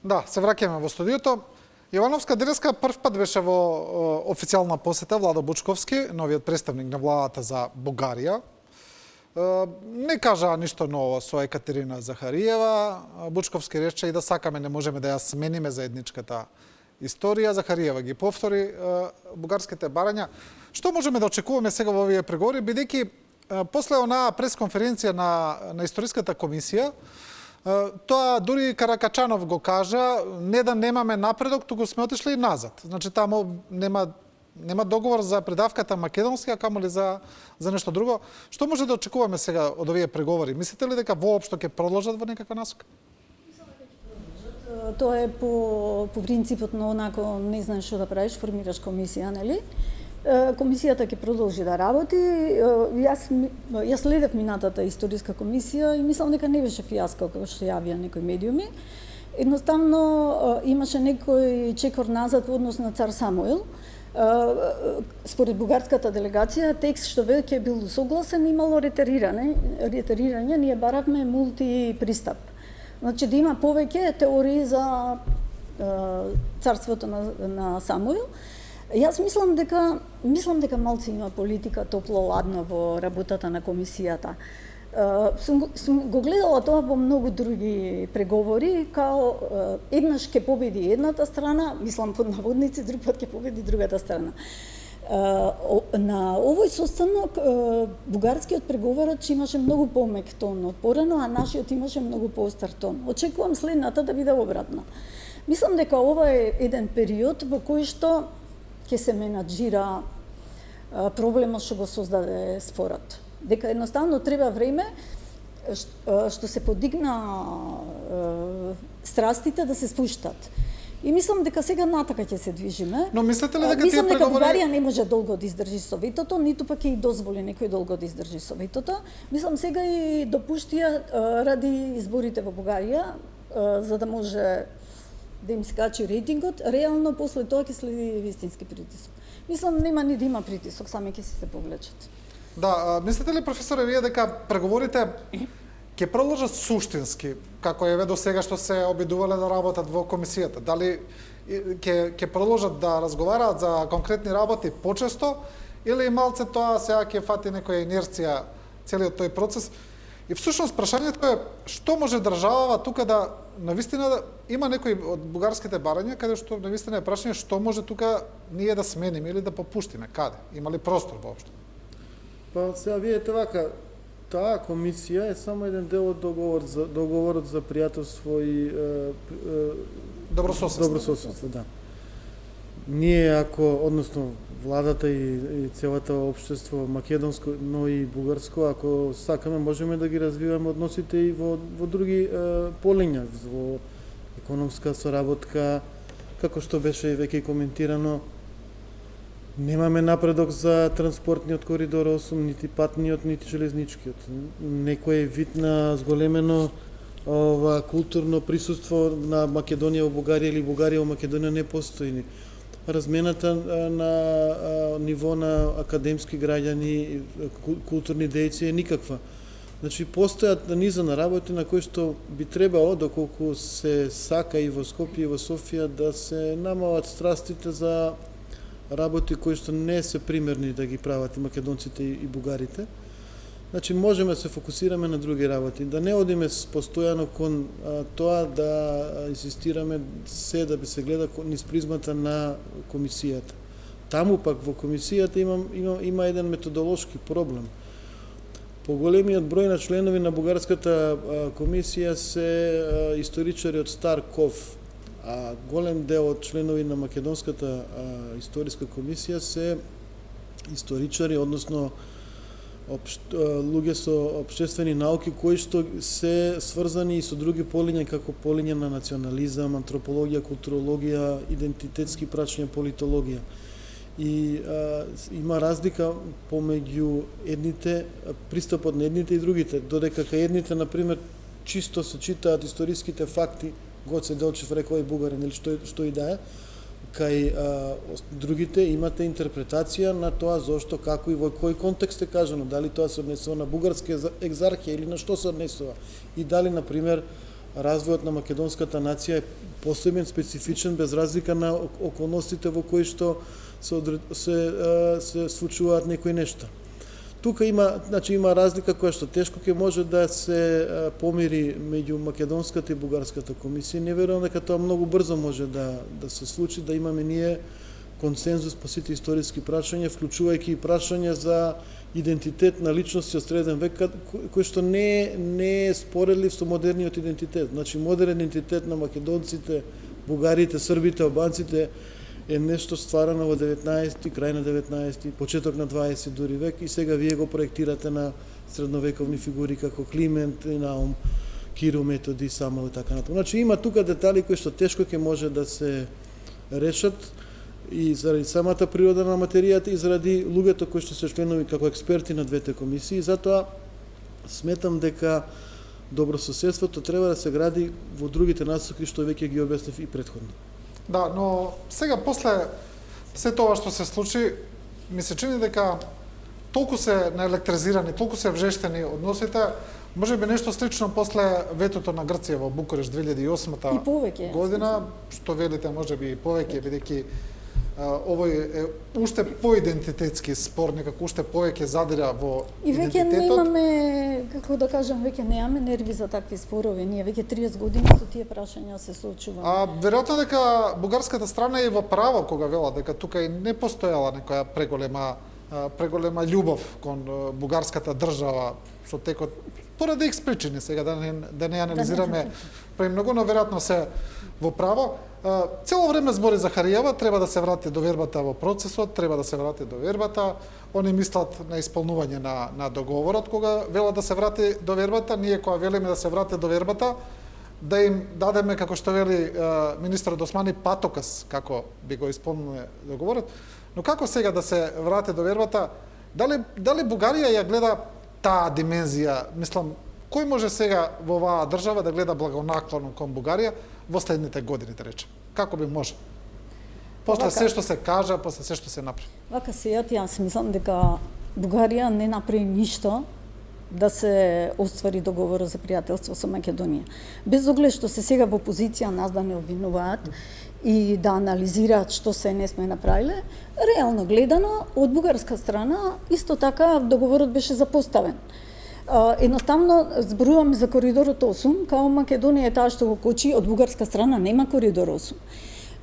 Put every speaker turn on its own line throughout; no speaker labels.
Да, се враќаме во студиото. Јовановска денеска прв пат беше во официјална посета Владо Бучковски, новиот представник на владата за Бугарија. Не кажа ништо ново со Екатерина Захариева. Бучковски рече и да сакаме не можеме да ја смениме заедничката историја. Захариева ги повтори бугарските барања. Што можеме да очекуваме сега во овие преговори, бидејќи после онаа пресконференција на Историската комисија, тоа дури Каракачанов го кажа, не да немаме напредок, туку сме отишли назад. Значи таму нема договор за предавката македонски, а камоли за нешто друго. Што може да очекуваме сега од овие преговори? Мислите ли дека воопшто ќе продолжат во некаква насока?
Тоа е по принципот на онако не знаеш што да правиш, формираш комисија, нели? Комисијата ќе продолжи да работи. Јас следев минатата историска комисија и мислам дека не беше фијаско како што јавија некои медиуми. Едноставно имаше некој чекор назад во однос на цар Самуил. Според бугарската делегација, текст што веќе бил согласен имало ретерирање, ние баравме мултипристап. Значи да има повеќе теории за царството на Самуил. Јас мислам дека малце има политика топло-ладно во работата на комисијата. Сум го гледала тоа во многу други преговори, као еднаш ќе победи едната страна, мислам под наводници, друг пат ќе победи другата страна. На овој состанок бугарскиот преговорач имаше многу помек тон од порано, а нашиот имаше многу поостар тон. Очекувам следната да биде обратна. Мислам дека ова е еден период во кој што ќе се менаџира проблемот што го создаде спорот. Дека едноставно треба време што се подигна страстите да се спуштат. И мислам дека сега натака ќе се движиме.
Но мислите ли дека
мислам
тие
дека
преговори
Бугарија не може долго да издржи со ветото, ниту пак ќе и дозволи некој долго да издржи со ветото. Мислам сега и допуштија ради изборите во Бугарија за да може да им скачи рейтингот, реално после тоа ќе следи вистински притисок. Мислам нема ни да има притисок, сами ќе се повлечат.
Да, мислите ли, професоре, вие дека преговорите ќе продолжат суштински, како е до сега што се обидувале да работат во комисијата? Дали ќе продолжат да разговараат за конкретни работи почесто, или малце тоа сега ќе фати некоја инерција целиот тој процес? И всушност прашањето е што може државава тука да навистина има некои од бугарските барања каде што навистина е прашање што може тука ние да смениме или да попуштиме, каде? Има ли простор воопшто?
Па сега видите вака, таа комисија е само еден дел од договорот за пријателство и добрососедство, да. Ние односно владата и целата општество македонско, но и бугарско, ако сакаме можеме да ги развиваме односите и во други полиња, во економска соработка, како што беше веќе коментирано. Немаме напредок за транспортниот коридор 8, нити патниот, нити железничкиот. Некој вид на зголемено културно присуство на Македонија во Бугарија или Бугарија во Македонија не постои. Размената на ниво на академски граѓани, културни дејци е никаква. Значи, постојат низа на работи на кои што би требало, доколку се сака и во Скопје и во Софија, да се намалат страстите за работи кои што не се примерни да ги прават и македонците и бугарите. Значи, можеме да се фокусираме на други работи, да не одиме постојано кон тоа да инсистираме се да би се гледа низ призмата на комисијата. Таму пак во комисијата има еден методолошки проблем. Поголемиот број на членови на бугарската комисија се историчари од стар ков, а голем дел од членови на македонската историска комисија се историчари, односно луѓе со општествени науки кои што се сврзани и со други полиња како полиња на национализам, антропологија, културологија, идентитетски прашања, политологија. И има разлика помеѓу пристапот на едните и другите, додека кај едните, например, чисто се читаат историските факти, Гоце Делчев рекол и бугарин или што и да е, кај другите имате интерпретација на тоа зошто, како и во кој контекст е кажано, дали тоа се однесува на бугарска екзархија или на што се однесува. И дали, например, развојот на македонската нација е посебен, специфичен, без разлика на околностите во кои што се случуваат некои нешта. Тука има разлика која што тешко ќе може да се помири меѓу македонската и бугарската комисија. Не верувам дека тоа многу брзо може да се случи, да имаме ние консензус по сите историски прашања, вклучувајќи и прашања за идентитет на личности од среден век, кој што не е споредлив со модерниот идентитет. Значи, модерен идентитет на македонците, бугарите, србите, албанците е нешто стварано во 19-ти, крај на 19-ти, почеток на 20 дури век, и сега вие го проектирате на средновековни фигури како Климент, Наум, Кирил, Методи, Самуил и така натаму. Значи, има тука детали кои што тешко ќе може да се решат, и заради самата природа на материјата и заради луѓето кои што се членови како експерти на двете комисии. Затоа сметам дека добрососедството треба да се гради во другите насоки што веќе ги објаснив и претходно.
Да, но сега после се тоа што се случи, ми се чини дека толку се наелектризирани, толку се вжештени односите, може би нешто слично после ветото на Грција во Букуреш 2008 година, што велите може би и повеќе, бидејќи овој е уште поидентитетски спор, некако уште повеќе задира во
и веќе
идентитетот.
не имаме, како да кажам, веќе немаме нерви за такви спорови. Ние веќе 30 години со тие прашања се соочуваме.
Веројатно дека бугарската страна е во право кога вела дека тука и не постојала некоја преголема љубов кон бугарската држава со текот, поради икс причини, сега да не анализираме премногу, но веројатно се во право. Цело време збори Захариева, треба да се врати довербата во процесот, треба да се врати довербата. Они мислат на исполнување на договорот, кога велат да се врати довербата, ние кога велиме да се врати довербата, да им дадеме, како што вели министерот Османи, патокас, како би го исполниле договорот. Но како сега да се врати довербата, дали Бугарија ја гледа таа димензија? Мислам, кој може сега во оваа држава да гледа благонаклоно кон Бугарија во следните години, да речем? Како би може? После се што се кажа, после се што се направи.
Вака сејат, јас мислам дека Бугарија не направи ништо да се оствари договорот за пријателство со Македонија. Без оглед што се сега во позиција нас да не обвинуваат и да анализираат што се не сме направиле, реално гледано, од бугарска страна, исто така договорот беше запоставен. Едноставно зборуваме за коридорот 8, као Македонија е таа што го кочи, од бугарска страна нема коридор 8.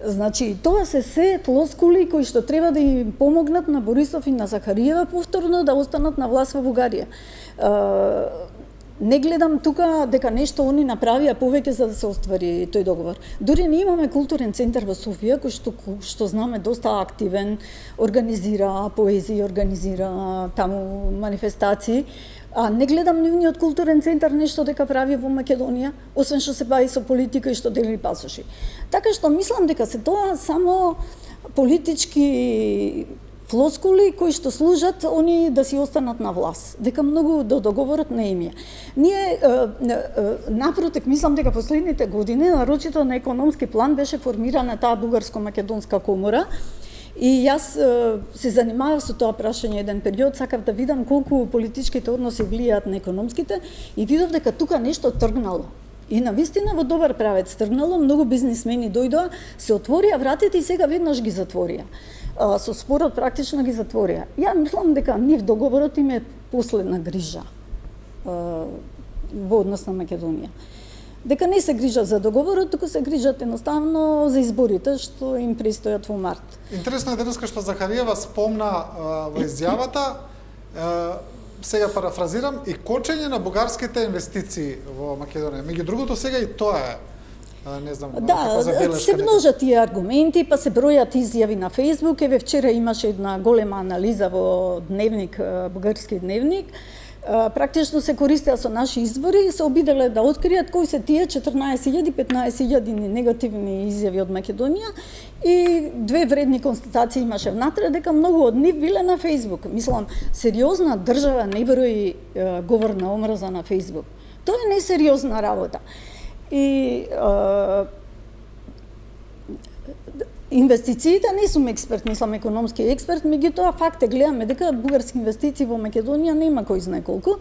Значи, тоа се флоскули кои што треба да им помогнат на Борисов и на Захариева повторно да останат на власт во Бугарија. Не гледам тука дека нешто они направија повеќе за да се оствари тој договор. Дури не имаме културен центар во Софија, кој што знаме доста активен, организира поезија, организира таму манифестации. Не гледам нивниот културен центар нешто дека прави во Македонија, освен што се бави со политика и што дели пасоши. Така што мислам дека се тоа само политички флоскули кои што служат они да си останат на власт, дека многу до договорот не им е. Ние напротив мислам дека последните години, нарочито на економски план, беше формирана таа бугарско-македонска комора. И јас се занимавав со тоа прашање еден период, сакав да видам колку политичките односи влијаат на економските и видов дека тука нешто тргнало. И навистина во добар правец тргнало, многу бизнисмени дојдоа, се отворија вратите и сега веднаш ги затворија. Со спорот практично ги затворија. Ја мислам дека нив договорот им е последна грижа во однос на Македонија. Дека не се грижат за договорот, туку се грижат едноставно за изборите што им престојат во март.
Интересно е денеска што Захариева спомна во изјавата, сега парафразирам, и кочење на бугарските инвестиции во Македонија. Меѓу другото сега и тоа е, не знам, како забелешка.
Се множат тие аргументи, па се бројат изјави на Фејсбук. Еве вчера имаше една голема анализа во Дневник, бугарски Дневник. Практично се користеа со наши извори и се обиделе да откријат кои се тие 14.000, 15.000 негативни изјави од Македонија и две вредни констатации имаше внатре дека многу од нив биле на Фејсбук. Мислам, сериозна држава не брои говор на омраза на Фејсбук. Тоа е несериозна работа. И Инвестициите не сум експерт, не сум економски експерт, меѓутоа факт е гледаме дека бугарски инвестиции во Македонија нема кој знае колку.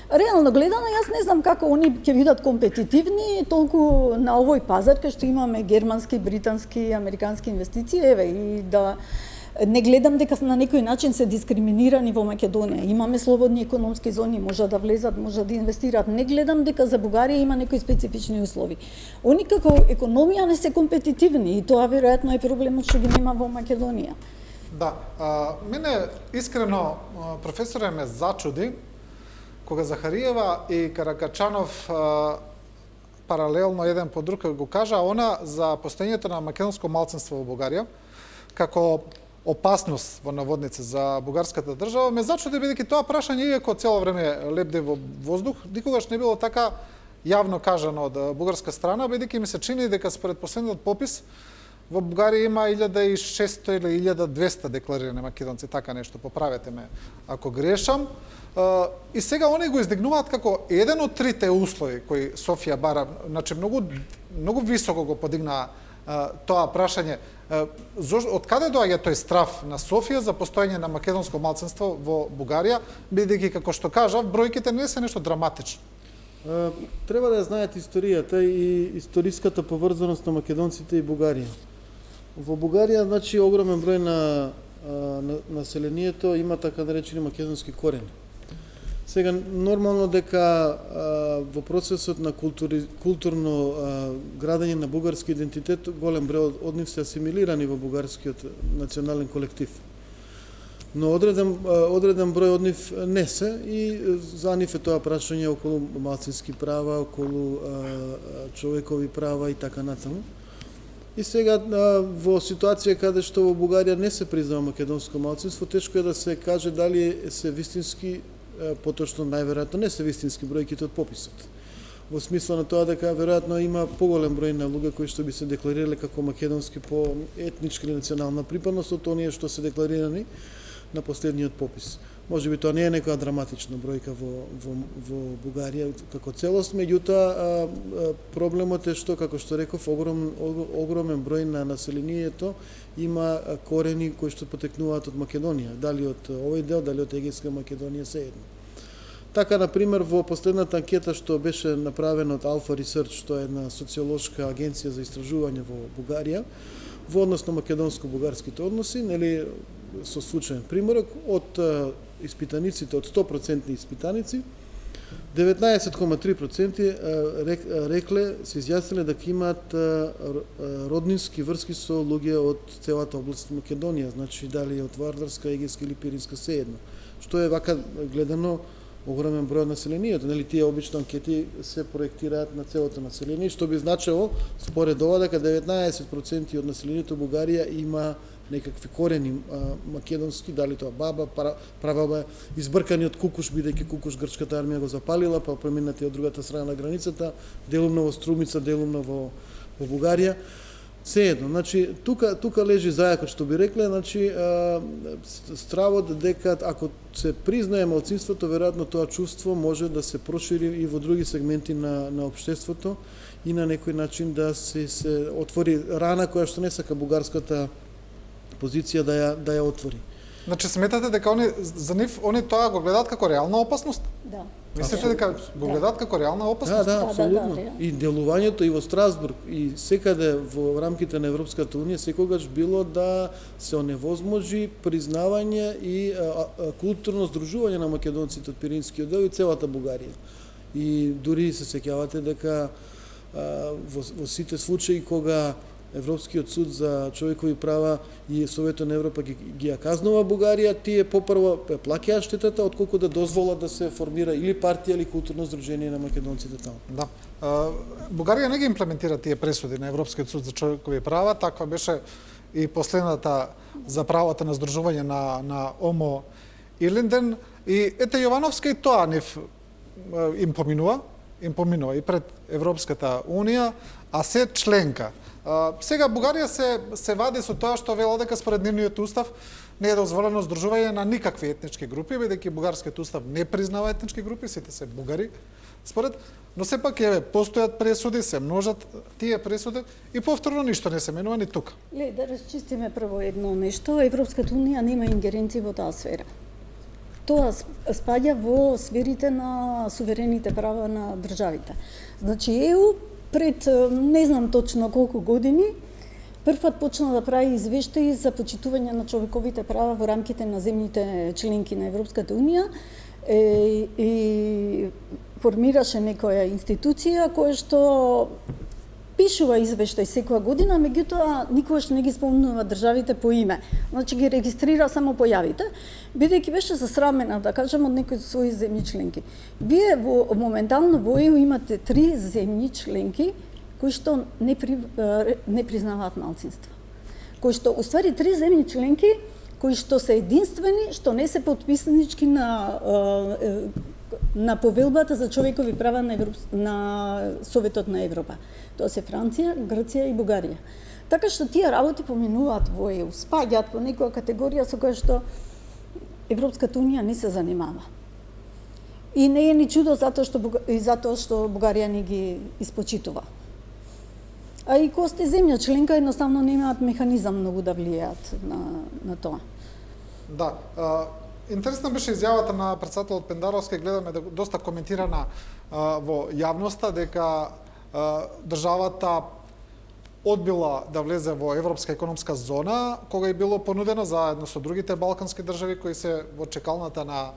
Реално гледано, јас не знам како они ќе бидат компетитивни толку на овој пазар кај што имаме германски, британски, американски инвестиции, еве и да не гледам дека на некој начин се дискриминирани во Македонија. Имаме слободни економски зони, може да влезат, може да инвестираат. Не гледам дека за Бугарија има некои специфични услови. Они како економија не се компетитивни и тоа веројатно е проблемот што ги нема во Македонија.
Да, мене искрено професоре ме зачуди кога Захариева и Каракачанов паралелно еден по друг го кажа она за постоењето на македонско малцинство во Бугарија како опасност во наводници за бугарската држава, ме зачуди бидејќи тоа прашање иако цело време лебде во воздух, никогаш не било така јавно кажано од бугарска страна, бидејќи ми се чини дека според последниот попис во Бугарија има 1600 или 1200 декларирани македонци, така нешто, поправете ме ако грешам. И сега они го издигнуваат како еден од трите услови кои Софија бара, значи многу високо го подигнаа тоа прашање. Од каде доаѓа тој страв на Софија за постоење на македонско малцинство во Бугарија, бидејќи како што кажав, бројките не се нешто драматично.
Треба да ја знаете историјата и историската поврзаност на македонците и Бугарија. Во Бугарија, значи, огромен број на населението има така наречени македонски корени. Сега, нормално дека во процесот на културно градење на бугарски идентитет, голем број од нив се асимилирани во бугарскиот национален колектив. Но одреден број од нив не се и за нив е тоа прашање околу малцински права, околу човекови права и така натаму. И сега во ситуација каде што во Бугарија не се признава македонско малцинство, тешко е да се каже дали се вистински, поточно најверојатно не се вистински бројките од пописот. Во смисла на тоа дека веројатно има поголем број на луѓе кои што би се декларирале како македонски по етничка или национална припадност од оние што се декларирани на последниот попис. Може би тоа не е некоја драматична бројка во Бугарија како целост, меѓутоа проблемот е што, како што реков, огромен број на населението има корени кои што потекнуваат од Македонија, дали од овој дел, дали од Егејска Македонија, сеедно. Така, например, во последната анкета што беше направена од Alpha Research, што е една социолошка агенција за истражување во Бугарија, во однос на македонско-бугарските односи, нели, со случаен примерок, од испитаниците, од 100% испитаници, 19,3% рекле, се изјасниле дека имаат роднински врски со луѓе од целата област Македонија, значи дали од Вардарска, Егејска или Пиринска, сеедно. Што е вака гледано огромен број од населението, нели тие обично анкети се проектираат на целото население, што би значило според ова дека 19% од населението Бугарија има некакви корени македонски, дали тоа баба, прабаба, избркани од Кукуш, бидејќи Кукуш грчката армија го запалила, па преминати од другата страна на границата, делумно во Струмица, делумно во Бугарија. Сеедно, значи, тука лежи зајакот, што би рекле, значи, стравот дека ако се признае малцинството, веројатно тоа чувство може да се прошири и во други сегменти на општеството и на некој начин да се отвори рана која што не сака бугарската позиција да ја отвори.
Значи сметате дека за нив они тоа го гледаат како реална опасност?
Да.
Мислите дека го гледаат како реална опасност?
Да, апсолутно. И делувањето и во Страсбург и секаде во рамките на Европската унија секогаш било да се оневозможи признавање и културно здружување на македонците од Пиринскиот дел и целата Бугарија. И дури се сеќавате дека во сите случаи кога Европскиот суд за човекови права и Советот на Европа ги ја казнува Бугарија, тие попрво плаќаат штетата отколку да дозволат да се формира или партија или културно здружение на македонците таму.
Да. Бугарија не ги имплементира тие пресуди на Европскиот суд за човекови права, таква беше и последната за правото на здружување на Омо Илинден и ете Јовановска и тоа нив им поминува и пред Европската унија, а се членка. Сега Бугарија се вади со тоа што вела дека според нивниот устав не е дозволено здружување на никакви етнички групи, бидејќи бугарскиот устав не признава етнички групи, сите се бугари, според, но сепак еве постојат пресуди, се множат тие пресуди и повторно ништо не се менува ни тука.
Да расчистиме прво едно нешто, Европската унија нема ингеренции во таа сфера. Тоа спаѓа во сферите на суверените права на државите. Значи ЕУ пред не знам точно колку години првпат почна да прави извештаи за почитување на човековите права во рамките на земјите членки на Европската унија и формираше некоја институција која што пишува извештај секоја година, меѓутоа никогаш не ги спомнува државите по име. Значи ги регистрира само појавите, бидејќи беше засрамена, да кажем, од некои своји земји членки. Вие моментално во ЕУ имате 3 земји членки кои што не признаваат малцинства. Кои што, уствари, 3 земји членки кои што се единствени, што не се потписнички на повелбата за човекови права на Советот на Европа. Тоа се Франција, Грција и Бугарија. Така што тие работи поминуваат во ЕУ, спаѓаат во некоја категорија со која што Европската унија не се занимава. И не е ни чудо затоа што Бугарија не ги испочитува. А и кој сте земја членка, едноставно немаат механизам многу да влијаат на тоа.
Да, интересна беше изјавата на претседателот Пендаровски, гледаме доста коментирана во јавноста, дека државата одбила да влезе во Европска економска зона, кога е било понудено заедно со другите балкански држави кои се во чекалната на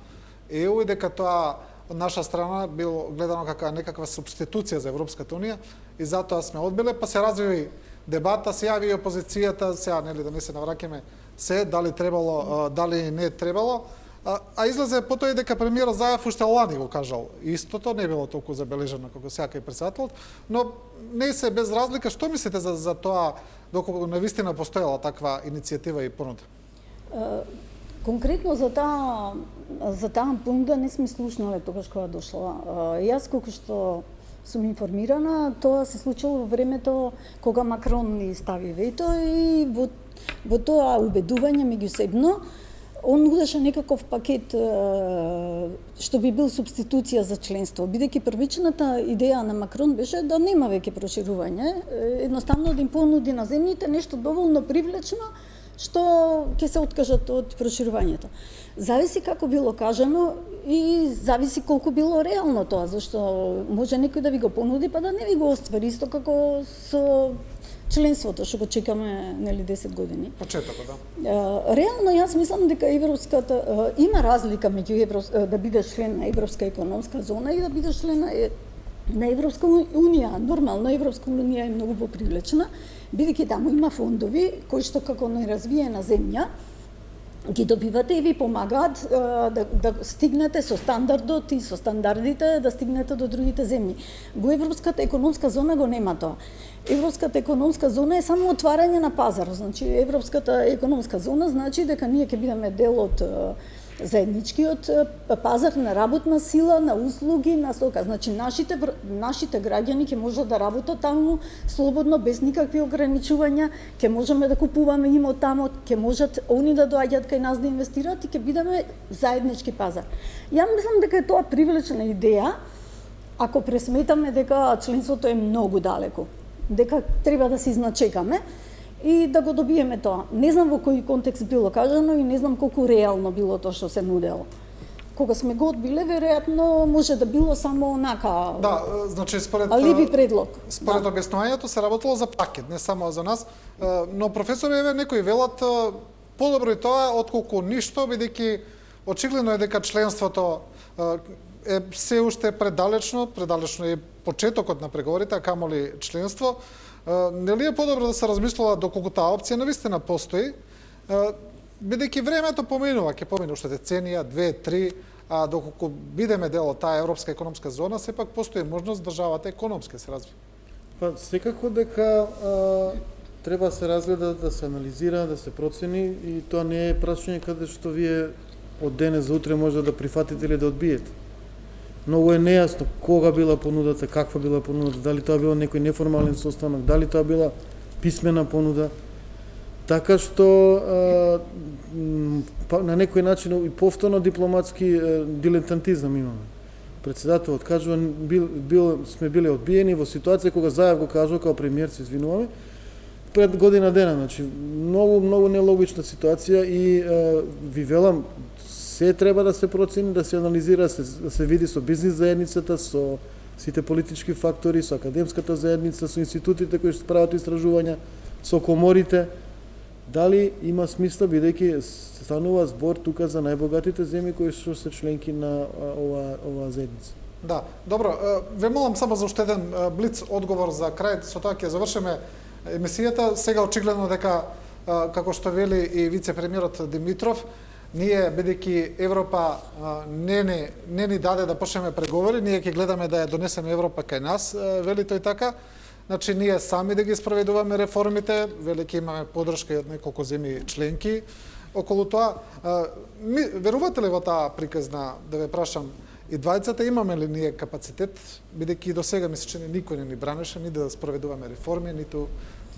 ЕУ, и дека тоа од наша страна било гледано како некаква субституција за Европската унија и затоа сме одбиле, па се развива дебата, се јави и опозицијата, сега нели да не се навраќаме се дали требало, дали не требало. А излезе потоа и дека премиерот Заев уште лани го кажал. Истото не било толку забележано како сега кај претседателот, но не се без разлика. Што мислите за тоа, доколку навистина постоела таква иницијатива и понуда?
Конкретно за таа понуда не сме слушнале тогаш кога дошла. Јас колку што сум информирана, тоа се случило во времето кога Макрон ни стави вето и во тоа убедување меѓусебно он нудеше некаков пакет што би бил субституција за членство, бидејќи првичната идеја на Макрон беше да нема веќе проширување, едноставно да им понуди на земјите нешто доволно привлечно што ќе се откажат од проширувањето. Зависи како било кажано и зависи колку било реално тоа, зашто може некој да ви го понуди па да не ви го оствари, исто како со членството што го чекаме нели 10 години.
Почетокот, да.
Реално јас мислам дека европската има разлика меѓу да бидеш член на Европска економска зона и да бидеш член на Европска унија. Нормално Европска унија е многу попривлечна, бидејќи таму има фондови кои што како неразвиена земја ги добивате и ви помагаат да стигнете со стандардот и со стандардите да стигнете до другите земји. Во Европската економска зона го нема тоа. Европската економска зона е само отварање на пазар. Значи Европската економска зона значи дека ние ќе бидеме дел од заедничкиот пазар на работна сила, на услуги, на стока. Значи нашите граѓани ќе можат да работат таму слободно без никакви ограничувања, ќе можеме да купуваме имот таму, ќе можат они да доаѓаат кај нас да инвестираат и ќе бидеме заеднички пазар. Ја мислам дека е тоа привлечна идеја ако пресметаме дека членството е многу далеку, дека треба да се изначекаме и да го добиеме тоа. Не знам во кој контекст било кажано и не знам колку реално било тоа што се нудело. Кога сме го одбиле, веројатно може да било само онака.
Да, значи според
алиби предлог.
Според објаснувањето се работело за пакет, не само за нас, но професор еве некои велат подобро и тоа отколку ништо, бидејќи очигледно е дека членството е се уште предалечно е почетокот на преговорите, а камоли членство. Нели е подобро да се размислува доколку таа опција навистина постои, бидејќи времето поминува, ќе помине уште деценија, 2-3, а доколку бидеме дел од таа европска економска зона, сепак постои можност државата економски се развива.
Па секако дека треба се разгледа, да се анализира, да се процени и тоа не е прашање каде што вие од денес за утре може да прифатите или да одбиете. Многу е нејасно кога била понудата, каква била понудата, дали тоа било некој неформален состанок, дали тоа била писмена понуда. Така што на некој начин и повторно дипломатски дилетантизам имаме. Председателот кажува, сме биле одбиени во ситуација кога Заев го кажува као премиер, се извинуваме, пред година дена. Значи, многу нелогична ситуација и ви велам, се треба да се процени, да се анализира, да се види со бизнис заедницата, со сите политички фактори, со академската заедница, со институтите кои што прават истражувања, со коморите, дали има смисла, бидејќи станува збор тука за најбогатите земји кои што се членки на оваа заедница.
Да, добро, ве молам само за уште еден блиц одговор за крај, со тоа ќе завршиме емисијата. Сега очигледно дека, како што вели и вице-премиерот Димитров, ние, бидејќи Европа не ни даде да почнеме преговори, ние ќе гледаме да ја донесеме Европа кај нас, вели тој така. Значи, ние сами да ги спроведуваме реформите, вели ќе имаме поддршка и од неколку земји членки околу тоа. Верувате ли во таа приказна, да ве прашам, и двајцата имаме ли ние капацитет, бидејќи до сега мисля, че никој не ни бранеше, ни да спроведуваме реформи, ниту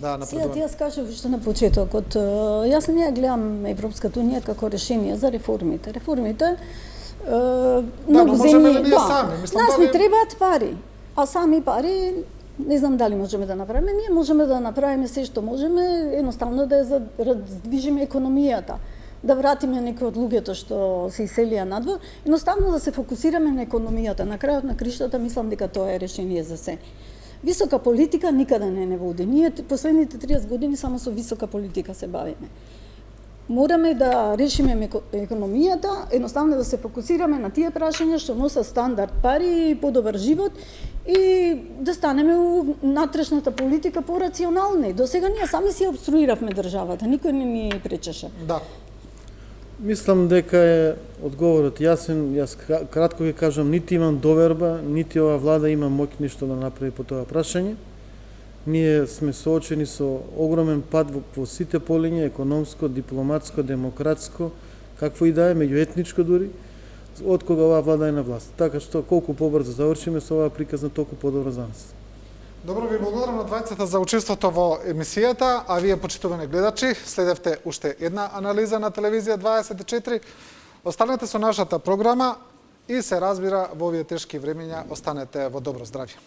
да напредуваме.
Сега ти јас кажав уште на почетокот, јас не ја гледам Европската унија како решение за реформите. Реформите многу
можеме
земји,
ли ние сами? Мислам,
нас
дали-
ни требаат пари, а сами пари не знам дали можеме да направиме. Ние можеме да направиме се што можеме, едноставно да ја раздвижиме економијата, да вратиме некои од луѓето што се иселија надвор, едноставно да се фокусираме на економијата. На крајот на криштата мислам дека тоа е решение за се. Висока политика никаде не води. Ние последните 30 години само со висока политика се бавиме. Мораме да решиме економијата, едноставно да се фокусираме на тие прашања што носат стандард, пари и подобар живот и да станеме у натрешната политика порационални. До сега ние сами си обструиравме државата, никој не ни пречеше.
Да.
Мислам дека е одговорот јасен. Јас кратко ќе кажам, нити имам доверба, нити ова влада има моќ ништо да направи по тоа прашање. Ние сме соочени со огромен пат во сите полиња, економско, дипломатско, демократско, какво и да е, меѓуетничко дури, од кога оваа влада е на власт. Така што колку побрзо завршиме со оваа приказна, толку подобро за нас.
Добро, ви благодарам на двајцата за учеството во емисијата, а вие, почитувани гледачи, следевте уште една анализа на Телевизија 24. Останете со нашата програма и се разбира во овие тешки времења, останете во добро здравје.